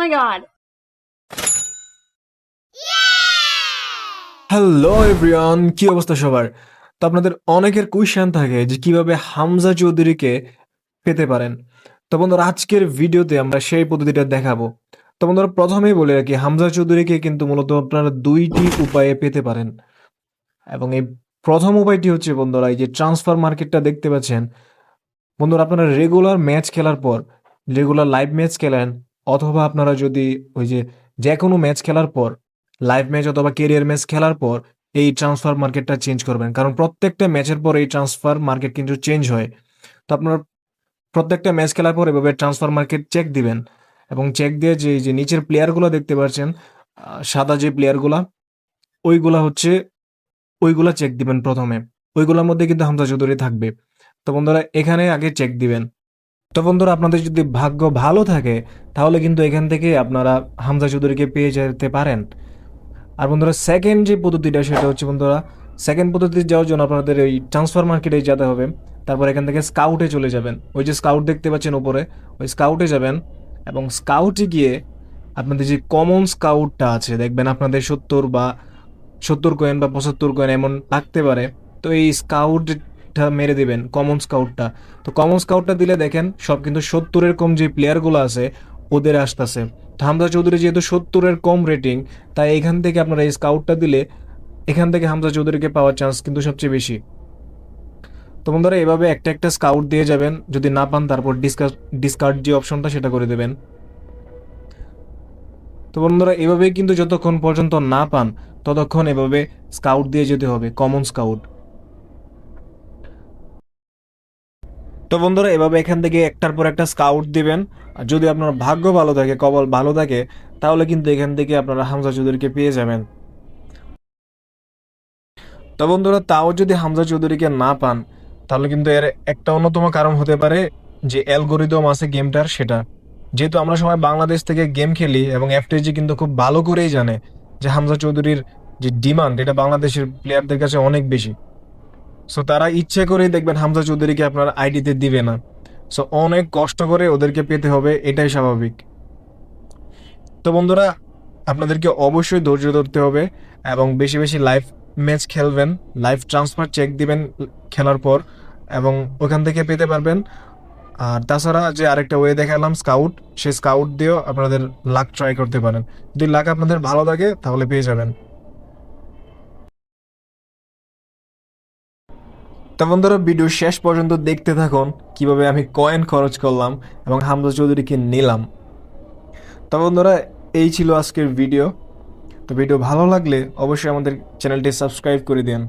my god. Hello everyone, কি অবস্থা সবার? তো আপনাদের অনেকের কোয়েশ্চেন থাকে যে কিভাবে হামজা চৌধুরীকে পেতে পারেন। তো বন্ধুরা, আজকের ভিডিওতে আমরা সেই পদ্ধতিটা দেখাবো। তো বন্ধুরা, প্রথমেই বলে রাখি, হামজা চৌধুরীকে কিন্তু মূলত আপনারা দুইটি উপায়ে পেতে পারেন। এবং এই প্রথম উপায়টি হচ্ছে বন্ধুরা, এই যে ট্রান্সফার মার্কেটটা দেখতে পাচ্ছেন বন্ধুরা, আপনারা রেগুলার ম্যাচ খেলার পর, রেগুলার লাইভ ম্যাচ খেলেন, অথবা আপনারা যদি ওই যে কোনো ম্যাচ খেলার পর, লাইভ ম্যাচ অথবা কেরিয়ার ম্যাচ খেলার পর এই ট্রান্সফার মার্কেটটা চেঞ্জ করবেন। কারণ প্রত্যেকটা ম্যাচের পর এই ট্রান্সফার মার্কেট কিন্তু চেঞ্জ হয়। তো আপনারা প্রত্যেকটা ম্যাচ খেলার পর এভাবে ট্রান্সফার মার্কেট চেক দিবেন, এবং চেক দিয়ে যে নিচের প্লেয়ারগুলো দেখতে পাচ্ছেন, সাদা যে প্লেয়ারগুলা, ওইগুলা চেক দিবেন প্রথমে। ওইগুলোর মধ্যে কিন্তু হামজা চৌধুরী থাকবে। তো বন্ধুরা, এখানে আগে চেক দিবেন। তো বন্ধুরা, আপনাদের যদি ভাগ্য ভালো থাকে তাহলে কিন্তু এখান থেকে আপনারা হামজা চৌধুরীকে পেয়ে যেতে পারেন। আর বন্ধুরা, সেকেন্ড যে পদ্ধতিটা সেটা হচ্ছে বন্ধুরা, সেকেন্ড পদ্ধতি যাওয়ার জন্য আপনাদের ওই ট্রান্সফার মার্কেটে যেতে হবে। তারপর এখান থেকে স্কাউটে চলে যাবেন। ওই যে স্কাউট দেখতে পাচ্ছেন উপরে, ওই স্কাউটে যাবেন, এবং স্কাউটে গিয়ে আপনাদের যে কমন স্কাউটটা আছে দেখবেন, আপনাদের 70 কয়েন বা 75 কয়েন এমন লাগতে পারে। তো এই স্কাউটটা মেরে দিবেন, কমন স্কাউটটা। তো কমন স্কাউটটা দিলে দেখেন সব কিন্তু 70-এর কম যে প্লেয়ারগুলো আছে ওদের আসতেছে। তো হামজা চৌধুরী যেহেতু 70-এর কম রেটিং, তাই এখান থেকে আপনারা এই স্কাউটটা দিলে এখান থেকে হামজা চৌধুরীকে পাওয়ার চান্স কিন্তু সবচেয়ে বেশি। তো বন্ধুরা, এভাবে একটা একটা স্কাউট দিয়ে যাবেন। যদি না পান তারপর ডিসকার্ড যে অপশনটা সেটা করে দেবেন। তো বন্ধুরা, এভাবেই কিন্তু যতক্ষণ পর্যন্ত না পান ততক্ষণ এভাবে স্কাউট দিয়ে যেতে হবে, কমন স্কাউট। তো বন্ধুরা, এভাবে এখান থেকে একটার পর একটা স্কাউট দিবেন। আর যদি আপনার ভাগ্য ভালো থাকে, কপাল ভালো থাকে, তাহলে কিন্তু এখান থেকে আপনারা হামজা চৌধুরীকে পেয়ে যাবেন। তো বন্ধুরা, তাও যদি হামজা চৌধুরীকে না পান, তাহলে কিন্তু এর একটা অন্যতম কারণ হতে পারে যে অ্যালগোরিদম আছে গেমটার, সেটা। যেহেতু আমরা সবাই বাংলাদেশ থেকে গেম খেলি, এবং এফটিজি কিন্তু খুব ভালো করেই জানে যে হামজা চৌধুরীর যে ডিমান্ড, এটা বাংলাদেশের প্লেয়ারদের কাছে অনেক বেশি। সো তারা ইচ্ছে করেই দেখবেন হামজা চৌধুরীকে আপনার আইডিতে দিবে না। সো অনেক কষ্ট করে ওদেরকে পেতে হবে, এটাই স্বাভাবিক। তো বন্ধুরা, আপনাদেরকে অবশ্যই ধৈর্য ধরতে হবে, এবং বেশি বেশি লাইভ ম্যাচ খেলবেন, লাইভ ট্রান্সফার চেক দিবেন খেলার পর, এবং ওখান থেকে পেতে পারবেন। আর তাছাড়া যে আরেকটা ওয়ে দেখালাম, স্কাউট, সেই স্কাউট দিয়েও আপনাদের লাক ট্রাই করতে পারেন। যদি লাক আপনাদের ভালো থাকে তাহলে পেয়ে যাবেন। তো বন্ধুরা, ভিডিও শেষ পর্যন্ত দেখতে থাকুন কিভাবে আমি কয়েন খরচ করলাম এবং হামজা চৌধুরীকে নিলাম। তো বন্ধুরা, এই ছিল আজকের ভিডিও। তো ভিডিও ভালো লাগলে অবশ্যই আমাদের চ্যানেলটি সাবস্ক্রাইব করে দিন।